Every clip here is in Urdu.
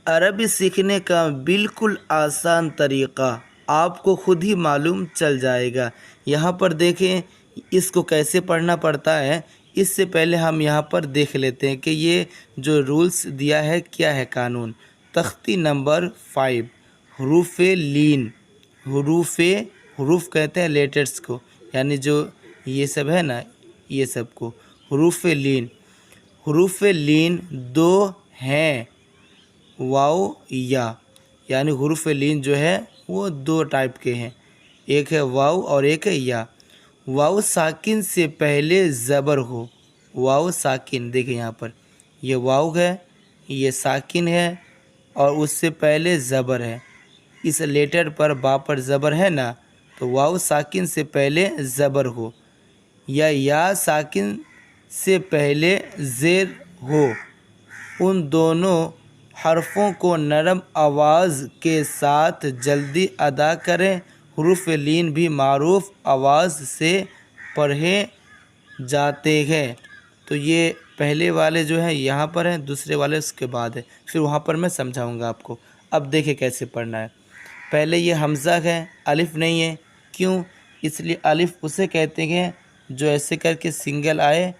عربی سیکھنے کا بالکل آسان طریقہ آپ کو خود ہی معلوم چل جائے گا۔ یہاں پر دیکھیں اس کو کیسے پڑھنا پڑتا ہے۔ اس سے پہلے ہم یہاں پر دیکھ لیتے ہیں کہ یہ جو رولز دیا ہے کیا ہے قانون۔ تختی نمبر 5، حروف لین۔ حروف کہتے ہیں لیٹرز کو، یعنی جو یہ سب ہے نا، یہ سب کو حروف لین۔ حروف لین دو ہیں، واو یا، یعنی حروف لین جو ہے وہ دو ٹائپ کے ہیں، ایک ہے واو اور ایک ہے یا۔ واو ساکن سے پہلے زبر ہو، واو ساکن، دیکھیں یہاں پر یہ واو ہے، یہ ساکن ہے اور اس سے پہلے زبر ہے۔ اس لیٹر پر با پر زبر ہے نا، تو واو ساکن سے پہلے زبر ہو، یا ساکن سے پہلے زیر ہو۔ ان دونوں حرفوں کو نرم آواز کے ساتھ جلدی ادا کریں۔ حروف لین بھی معروف آواز سے پڑھے جاتے ہیں۔ تو یہ پہلے والے جو ہیں یہاں پر ہیں، دوسرے والے اس کے بعد ہے، پھر وہاں پر میں سمجھاؤں گا آپ کو۔ اب دیکھیں کیسے پڑھنا ہے۔ پہلے یہ حمزہ ہے، الف نہیں ہے، کیوں؟ اس لیے الف اسے کہتے ہیں جو ایسے کر کے سنگل آئے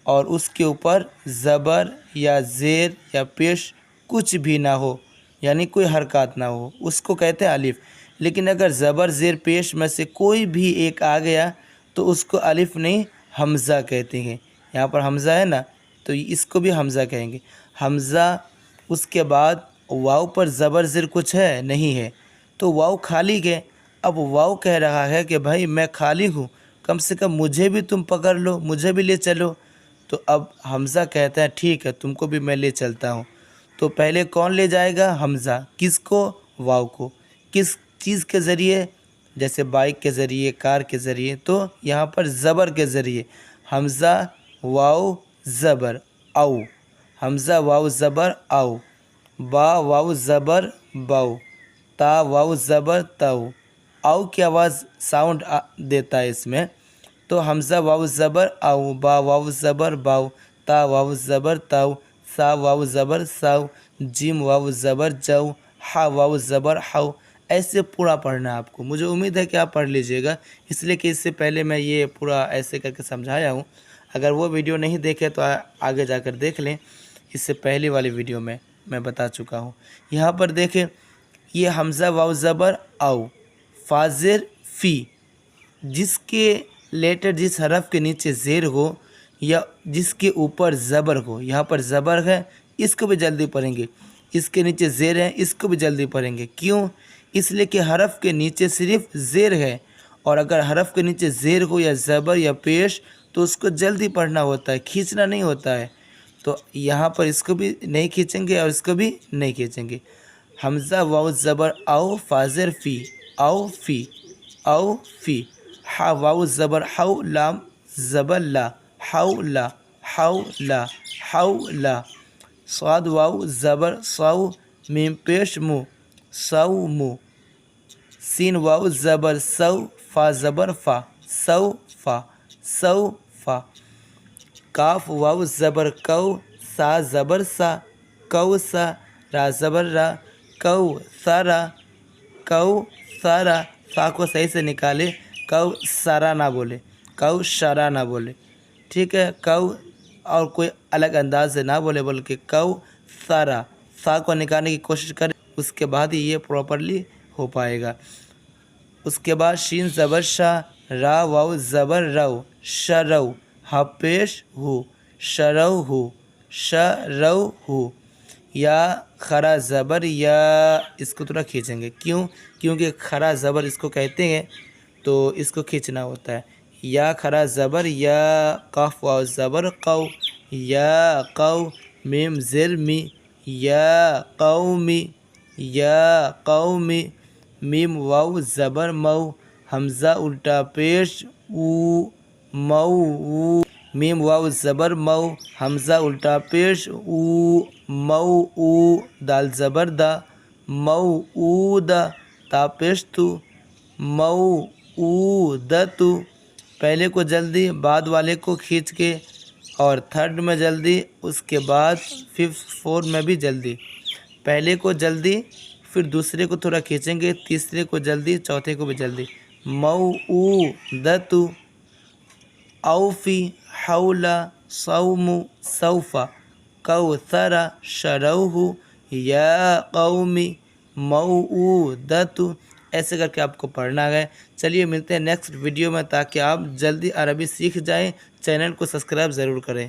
اور اس کے اوپر زبر یا زیر یا پیش کچھ بھی نہ ہو، یعنی کوئی حرکات نہ ہو، اس کو کہتے ہیں الف۔ لیکن اگر زبر زیر پیش میں سے کوئی بھی ایک آ گیا تو اس کو الف نہیں حمزہ کہتے ہیں۔ یہاں پر حمزہ ہے نا، تو اس کو بھی حمزہ کہیں گے۔ حمزہ، اس کے بعد واو پر زبر زیر کچھ ہے نہیں ہے، تو واو خالی ہے۔ اب واو کہہ رہا ہے کہ بھائی میں خالی ہوں، کم سے کم مجھے بھی تم پکڑ لو، مجھے بھی لے چلو۔ تو اب حمزہ کہتا ہے ٹھیک ہے، تم کو بھی میں لے چلتا ہوں۔ تو پہلے کون لے جائے گا؟ حمزہ۔ کس کو؟ واو کو۔ کس چیز کے ذریعے؟ جیسے بائک کے ذریعے، کار کے ذریعے، تو یہاں پر زبر کے ذریعے۔ حمزہ واو زبر او، حمزہ واو زبر او، با واو زبر باؤ، تا واو زبر تاؤ۔ او کی آواز ساؤنڈ دیتا ہے اس میں، تو حمزہ واو زبر او، با واو زبر باؤ، تا واو زبر تاؤ، سا واو زبر ساؤ، جیم واو زبر جو، ہا واو زبر ہو۔ ایسے پورا پڑھنا ہے آپ کو۔ مجھے امید ہے کہ آپ پڑھ لیجئے گا، اس لیے کہ اس سے پہلے میں یہ پورا ایسے کر کے سمجھایا ہوں۔ اگر وہ ویڈیو نہیں دیکھے تو آگے جا کر دیکھ لیں، اس سے پہلی والی ویڈیو میں بتا چکا ہوں۔ یہاں پر دیکھیں یہ حمزہ واو زبر او، فاضر فی، جس کے لیٹر جس حرف کے نیچے زیر ہو یا جس کے اوپر زبر ہو، یہاں پر زبر ہے، اس کو بھی جلدی پڑھیں گے، اس کے نیچے زیر ہے، اس کو بھی جلدی پڑھیں گے۔ کیوں؟ اس لیے کہ حرف کے نیچے صرف زیر ہے، اور اگر حرف کے نیچے زیر ہو یا زبر یا پیش تو اس کو جلدی پڑھنا ہوتا ہے، کھینچنا نہیں ہوتا ہے۔ تو یہاں پر اس کو بھی نہیں کھینچیں گے اور اس کو بھی نہیں کھینچیں گے۔ حمزہ واو زبر او، فاضر فی، او فی، او فی۔ ہا واو زبر ہو، لام زبر لا، حولا، حولا، حولا۔ صاد واو زبر صو، میم پیش مو، صومو۔ سین واو زبر سو، فا زبر فا، سوفا، سوفا۔ کاف واو زبر کو، سا زبر سا، کوسا، را زبر را، کوثرا، کوثرا۔ فا کو صحیح سے نکالے، کوثرا نہ بولے، کوثرا نہ بولے، ٹھیک ہے؟ اور کوئی الگ انداز سے نہ بولے، بلکہ کوثرا۔ فا کو نکالنے کی کوشش کریں، اس کے بعد ہی یہ پراپرلی ہو پائے گا۔ اس کے بعد شین زبر شا، را واو زبر رو، شرو، ہا پیش ہو، شرو ہو، شرو ہو۔ یا خرا زبر یا، اس کو تھوڑا کھینچیں گے، کیونکہ خرا زبر اس کو کہتے ہیں، تو اس کو کھینچنا ہوتا ہے۔ یا خرا زبر یا، قاف واو زبر قو، یا قو، میم زر می، یا قومی، یا قومی۔ میم واو زبر مو، حمزہ الٹا پیش او، مو او۔ میم واو زبر مو، حمزہ الٹا پیش او، مو او۔ دال زبر دا، مو او دا، تا پیش تو، مو او دا تو۔ پہلے کو جلدی، بعد والے کو کھینچ کے، اور تھرڈ میں جلدی، اس کے بعد ففتھ فورتھ میں بھی جلدی۔ پہلے کو جلدی، پھر دوسرے کو تھوڑا کھینچیں گے، تیسرے کو جلدی، چوتھے کو بھی جلدی۔ موعودۃ، اوفی، حول، صوم، سوف، کوثر، شروہ، یا قوم، موعودۃ، ایسے کر کے آپ کو پڑھنا ہے۔ چلیے ملتے ہیں نیکسٹ ویڈیو میں، تاکہ آپ جلدی عربی سیکھ جائیں۔ چینل کو سبسکرائب ضرور کریں۔